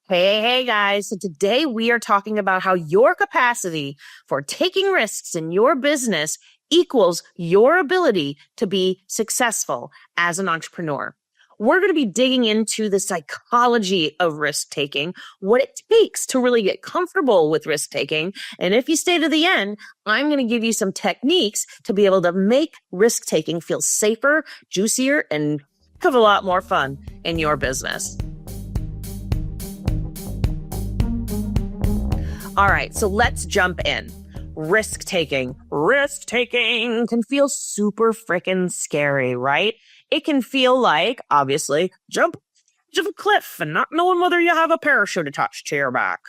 Hey guys. So today we are talking about how your capacity for taking risks in your business equals your ability to be successful as an entrepreneur. We're going to be digging into the psychology of risk taking, what it takes to really get comfortable with risk taking. And if you stay to the end, I'm going to give you some techniques to be able to make risk taking feel safer, juicier, and have a lot more fun in your business. All right, so let's jump in. Risk taking. Risk taking can feel super freaking scary, right? It can feel like, obviously, jump off a cliff and not knowing whether you have a parachute attached to your back.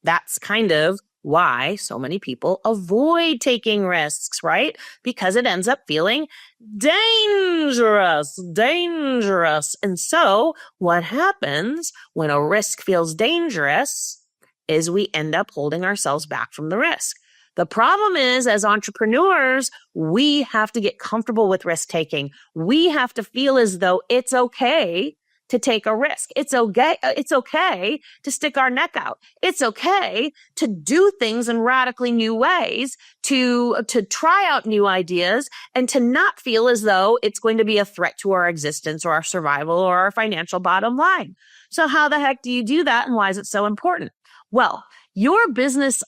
That's kind of why so many people avoid taking risks, right? Because it ends up feeling dangerous. And so what happens when a risk feels dangerous is we end up holding ourselves back from the risk. The problem is, as entrepreneurs, we have to get comfortable with risk taking. We have to feel as though it's okay to take a risk. It's okay to stick our neck out. It's okay to do things in radically new ways, to try out new ideas, and to not feel as though it's going to be a threat to our existence or our survival or our financial bottom line. So how the heck do you do that, and why is it so important? Well, your business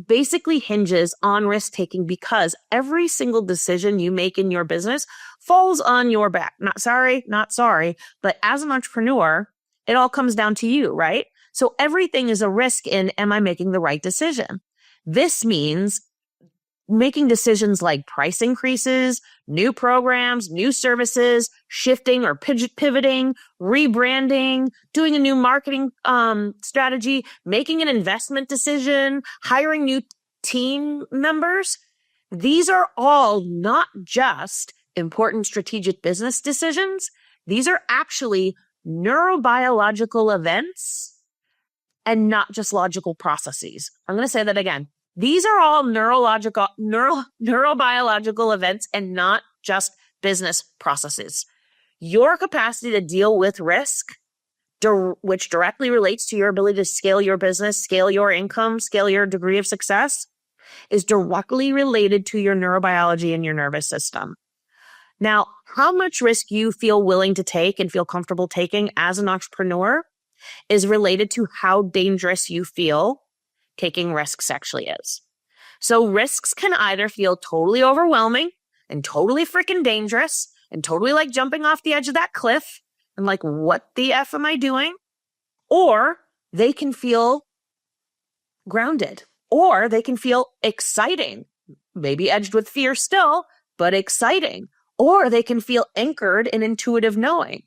basically hinges on risk taking because every single decision you make in your business falls on your back. Not sorry, but as an entrepreneur, it all comes down to you, right? So everything is a risk in, am I making the right decision? This means making decisions like price increases, new programs, new services, shifting or pivoting, rebranding, doing a new marketing strategy, making an investment decision, hiring new team members. These are all not just important strategic business decisions. These are actually neurobiological events and not just logical processes. I'm going to say that again. These are all neurobiological events and not just business processes. Your capacity to deal with risk, which directly relates to your ability to scale your business, scale your income, scale your degree of success, is directly related to your neurobiology and your nervous system. Now, how much risk you feel willing to take and feel comfortable taking as an entrepreneur is related to how dangerous you feel taking risks actually is. So risks can either feel totally overwhelming and totally freaking dangerous and totally like jumping off the edge of that cliff and like, what the F am I doing? Or they can feel grounded, or they can feel exciting, maybe edged with fear still, but exciting, or they can feel anchored in intuitive knowing.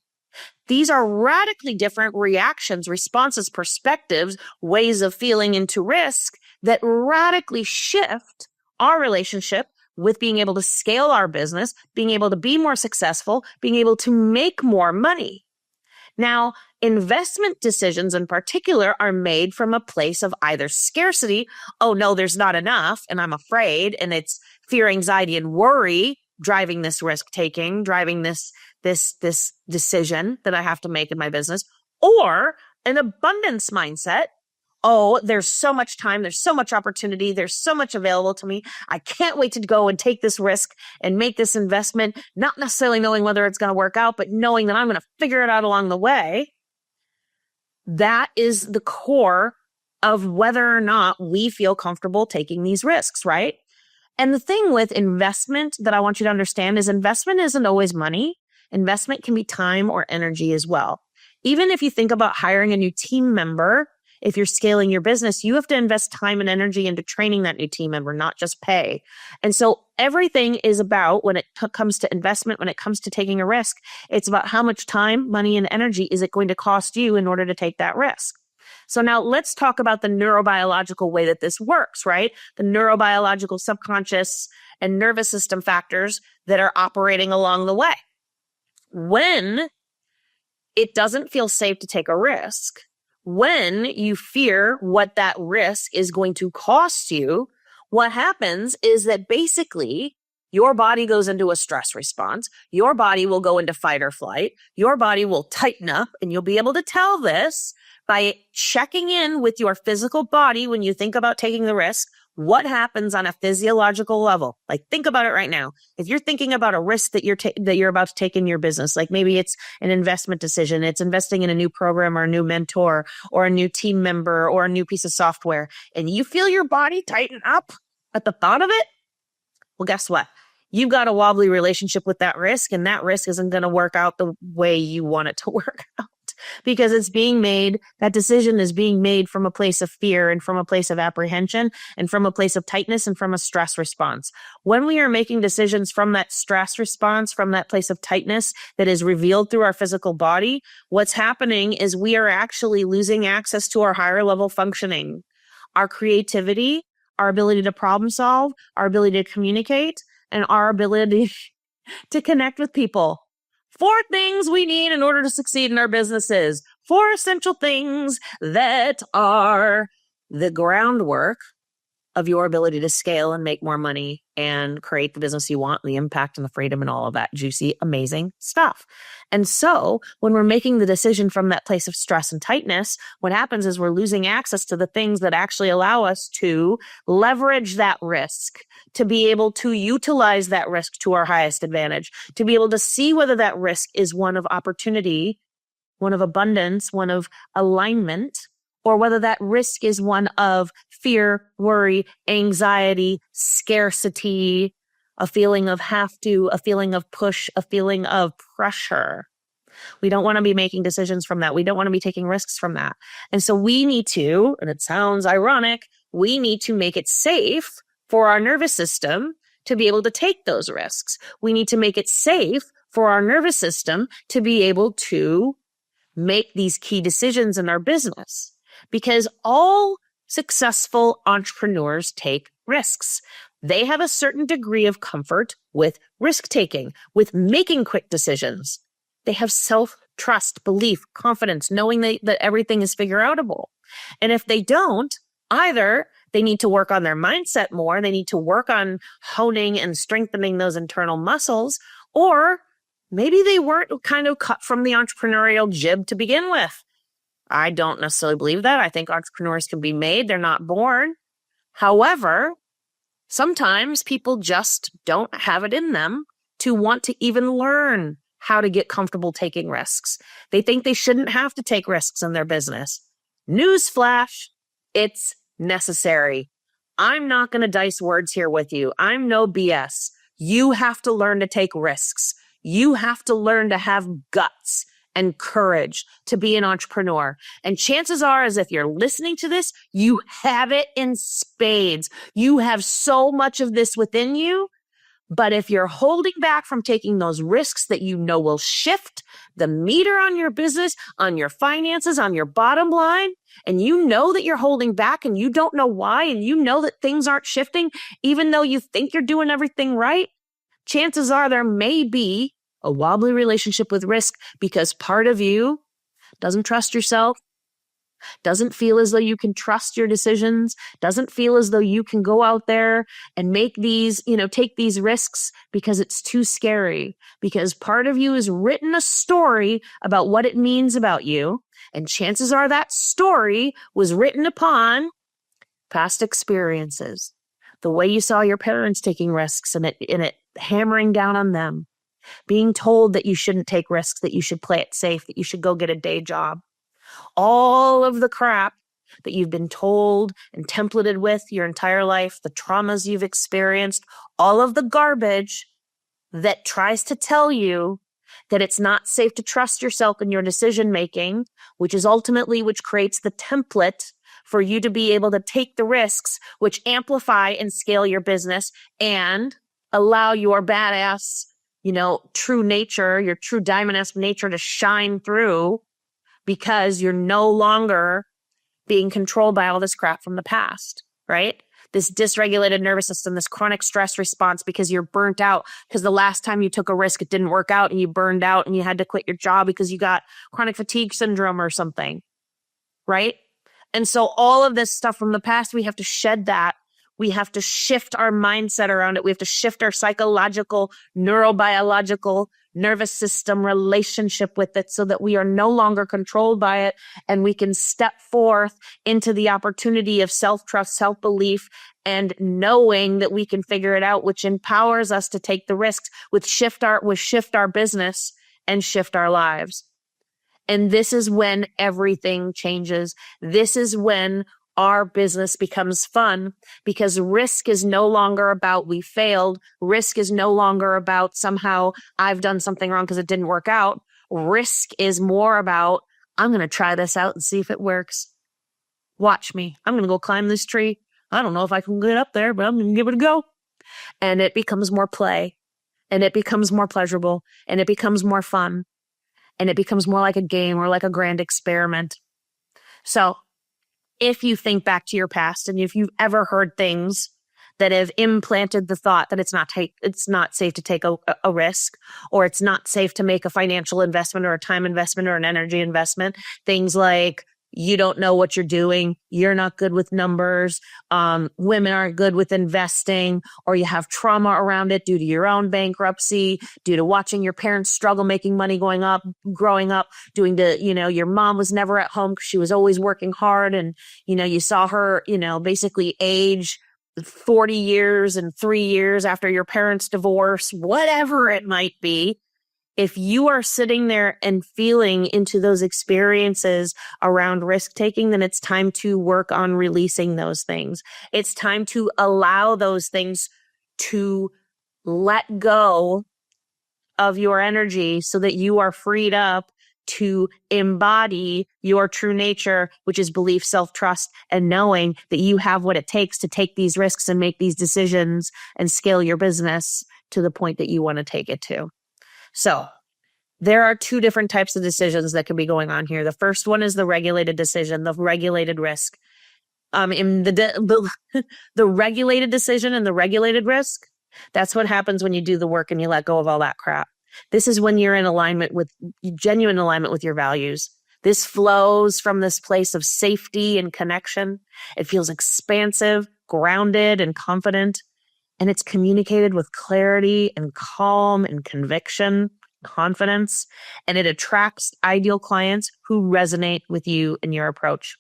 These are radically different reactions, responses, perspectives, ways of feeling into risk that radically shift our relationship with being able to scale our business, being able to be more successful, being able to make more money. Now, investment decisions in particular are made from a place of either scarcity, oh no, there's not enough, and I'm afraid, and it's fear, anxiety, and worry driving this risk taking, driving this decision that I have to make in my business, or an abundance mindset. Oh, there's so much time, there's so much opportunity, there's so much available to me. I can't wait to go and take this risk and make this investment, not necessarily knowing whether it's going to work out, but knowing that I'm going to figure it out along the way. That is the core of whether or not we feel comfortable taking these risks, right? And the thing with investment that I want you to understand is investment isn't always money. Investment can be time or energy as well. Even if you think about hiring a new team member, if you're scaling your business, you have to invest time and energy into training that new team member, not just pay. And so everything is about, when it comes to investment, when it comes to taking a risk, it's about how much time, money, and energy is it going to cost you in order to take that risk. So now let's talk about the neurobiological way that this works, right? The neurobiological subconscious and nervous system factors that are operating along the way. When it doesn't feel safe to take a risk, when you fear what that risk is going to cost you, what happens is that basically your body goes into a stress response. Your body will go into fight or flight. Your body will tighten up, and you'll be able to tell this by checking in with your physical body when you think about taking the risk. What happens on a physiological level? Like, think about it right now. If you're thinking about a risk that you're about to take in your business, like maybe it's an investment decision, it's investing in a new program or a new mentor or a new team member or a new piece of software, and you feel your body tighten up at the thought of it, well, guess what? You've got a wobbly relationship with that risk, and that risk isn't going to work out the way you want it to work out because that decision is being made from a place of fear and from a place of apprehension and from a place of tightness and from a stress response. When we are making decisions from that stress response, from that place of tightness that is revealed through our physical body, what's happening is we are actually losing access to our higher level functioning, our creativity, our ability to problem solve, our ability to communicate, and our ability to connect with people. 4 things we need in order to succeed in our businesses. 4 essential things that are the groundwork of your ability to scale and make more money and create the business you want, the impact and the freedom and all of that juicy, amazing stuff. And so when we're making the decision from that place of stress and tightness, what happens is we're losing access to the things that actually allow us to leverage that risk, to be able to utilize that risk to our highest advantage, to be able to see whether that risk is one of opportunity, one of abundance, one of alignment, or whether that risk is one of fear, worry, anxiety, scarcity, a feeling of have to, a feeling of push, a feeling of pressure. We don't want to be making decisions from that. We don't want to be taking risks from that. And so we need to, and it sounds ironic, we need to make it safe for our nervous system to be able to take those risks. We need to make it safe for our nervous system to be able to make these key decisions in our business. Because all successful entrepreneurs take risks. They have a certain degree of comfort with risk taking, with making quick decisions. They have self-trust, belief, confidence, knowing that everything is figure-outable. And if they don't, either they need to work on their mindset more, they need to work on honing and strengthening those internal muscles, or maybe they weren't kind of cut from the entrepreneurial jib to begin with. I don't necessarily believe that. I think entrepreneurs can be made. They're not born. However, sometimes people just don't have it in them to want to even learn how to get comfortable taking risks. They think they shouldn't have to take risks in their business. Newsflash, it's necessary. I'm not going to dice words here with you. I'm no BS. You have to learn to take risks. You have to learn to have guts and courage to be an entrepreneur. And chances are, as if you're listening to this, you have it in spades. You have so much of this within you. But if you're holding back from taking those risks that you know will shift the meter on your business, on your finances, on your bottom line, and you know that you're holding back and you don't know why, and you know that things aren't shifting, even though you think you're doing everything right, chances are there may be a wobbly relationship with risk because part of you doesn't trust yourself, doesn't feel as though you can trust your decisions, doesn't feel as though you can go out there and make these, take these risks because it's too scary, because part of you has written a story about what it means about you. And chances are that story was written upon past experiences, the way you saw your parents taking risks and it hammering down on them, being told that you shouldn't take risks, that you should play it safe, that you should go get a day job. All of the crap that you've been told and templated with your entire life, the traumas you've experienced, all of the garbage that tries to tell you that it's not safe to trust yourself in your decision making, which creates the template for you to be able to take the risks, which amplify and scale your business and allow your badass, true nature, your true diamond-esque nature to shine through, because you're no longer being controlled by all this crap from the past, right? This dysregulated nervous system, this chronic stress response because you're burnt out because the last time you took a risk, it didn't work out and you burned out and you had to quit your job because you got chronic fatigue syndrome or something, right? And so all of this stuff from the past, we have to shed that. We have to shift our mindset around it. We have to shift our psychological, neurobiological, nervous system relationship with it so that we are no longer controlled by it and we can step forth into the opportunity of self-trust, self-belief, and knowing that we can figure it out, which empowers us to take the risks with shift our business and shift our lives. And this is when everything changes. This is when our business becomes fun, because risk is no longer about we failed. Risk is no longer about somehow I've done something wrong because it didn't work out. Risk is more about I'm going to try this out and see if it works. Watch me. I'm going to go climb this tree. I don't know if I can get up there, but I'm going to give it a go. And it becomes more play, and it becomes more pleasurable, and it becomes more fun, and it becomes more like a game or like a grand experiment. So if you think back to your past and if you've ever heard things that have implanted the thought that it's not safe to take a risk, or it's not safe to make a financial investment or a time investment or an energy investment, things like you don't know what you're doing, you're not good with numbers, women aren't good with investing, or you have trauma around it due to your own bankruptcy, due to watching your parents struggle making money growing up, your mom was never at home because she was always working hard, and, you saw her, basically age 40 years and 3 years after your parents' divorce, whatever it might be. If you are sitting there and feeling into those experiences around risk taking, then it's time to work on releasing those things. It's time to allow those things to let go of your energy so that you are freed up to embody your true nature, which is belief, self-trust, and knowing that you have what it takes to take these risks and make these decisions and scale your business to the point that you want to take it to. So there are two different types of decisions that can be going on here. The first one is the regulated decision, the regulated risk. In the regulated decision and the regulated risk, that's what happens when you do the work and you let go of all that crap. This is when you're in genuine alignment with your values. This flows from this place of safety and connection. It feels expansive, grounded, and confident. And it's communicated with clarity and calm and conviction, confidence, and it attracts ideal clients who resonate with you and your approach.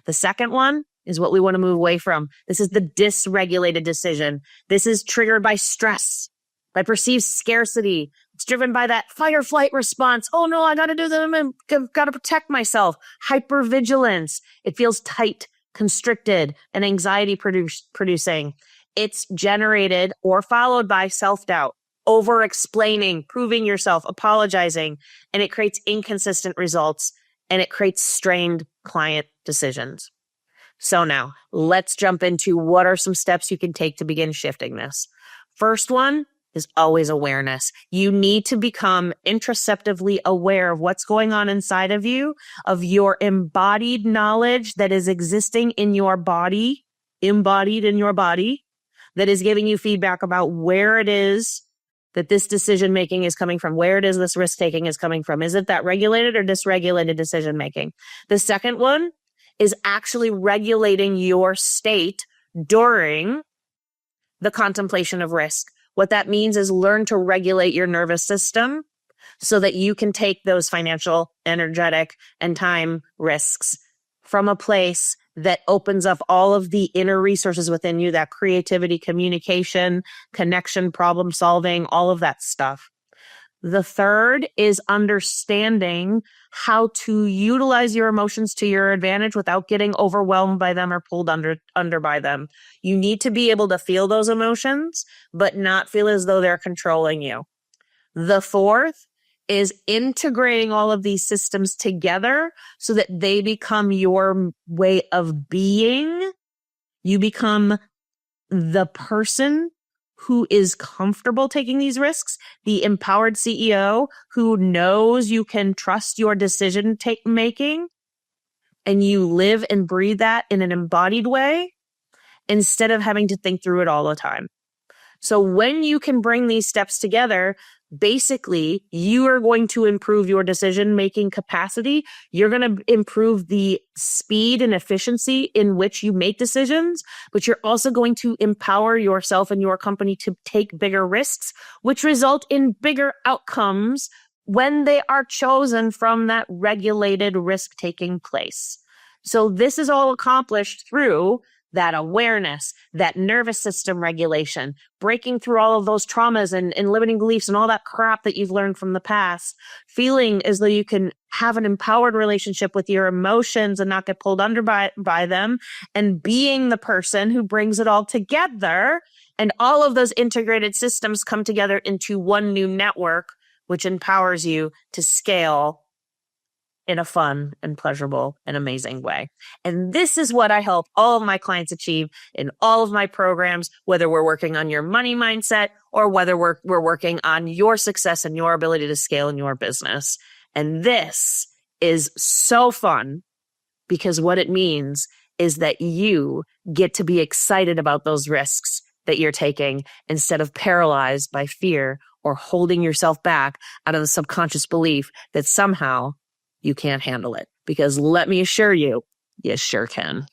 The second one is what we want to move away from. This is the dysregulated decision. This is triggered by stress, by perceived scarcity. It's driven by that fight or flight response. Oh no, I got to do them and got to protect myself. Hypervigilance. It feels tight, constricted, and anxiety producing. It's generated or followed by self-doubt, over-explaining, proving yourself, apologizing, and it creates inconsistent results, and it creates strained client decisions. So now let's jump into what are some steps you can take to begin shifting this. First one is always awareness. You need to become introspectively aware of what's going on inside of you, of your embodied knowledge that is existing in your body, embodied in your body, that is giving you feedback about where it is that this decision-making is coming from, where it is this risk-taking is coming from. Is it that regulated or dysregulated decision-making? The second one is actually regulating your state during the contemplation of risk. What that means is learn to regulate your nervous system so that you can take those financial, energetic, and time risks from a place that opens up all of the inner resources within you, that creativity, communication, connection, problem solving, all of that stuff. The third is understanding how to utilize your emotions to your advantage without getting overwhelmed by them or pulled under by them. You need to be able to feel those emotions, but not feel as though they're controlling you. The fourth is integrating all of these systems together so that they become your way of being. You become the person who is comfortable taking these risks, the empowered CEO who knows you can trust your decision making, and you live and breathe that in an embodied way instead of having to think through it all the time. So when you can bring these steps together, basically you are going to improve your decision-making capacity. You're going to improve the speed and efficiency in which you make decisions, but you're also going to empower yourself and your company to take bigger risks, which result in bigger outcomes when they are chosen from that regulated risk-taking place. So this is all accomplished through that awareness, that nervous system regulation, breaking through all of those traumas and limiting beliefs and all that crap that you've learned from the past, feeling as though you can have an empowered relationship with your emotions and not get pulled under by them, and being the person who brings it all together. And all of those integrated systems come together into one new network, which empowers you to scale in a fun and pleasurable and amazing way. And this is what I help all of my clients achieve in all of my programs, whether we're working on your money mindset or whether we're working on your success and your ability to scale in your business. And this is so fun because what it means is that you get to be excited about those risks that you're taking instead of paralyzed by fear or holding yourself back out of the subconscious belief that somehow you can't handle it. Because let me assure you, you sure can.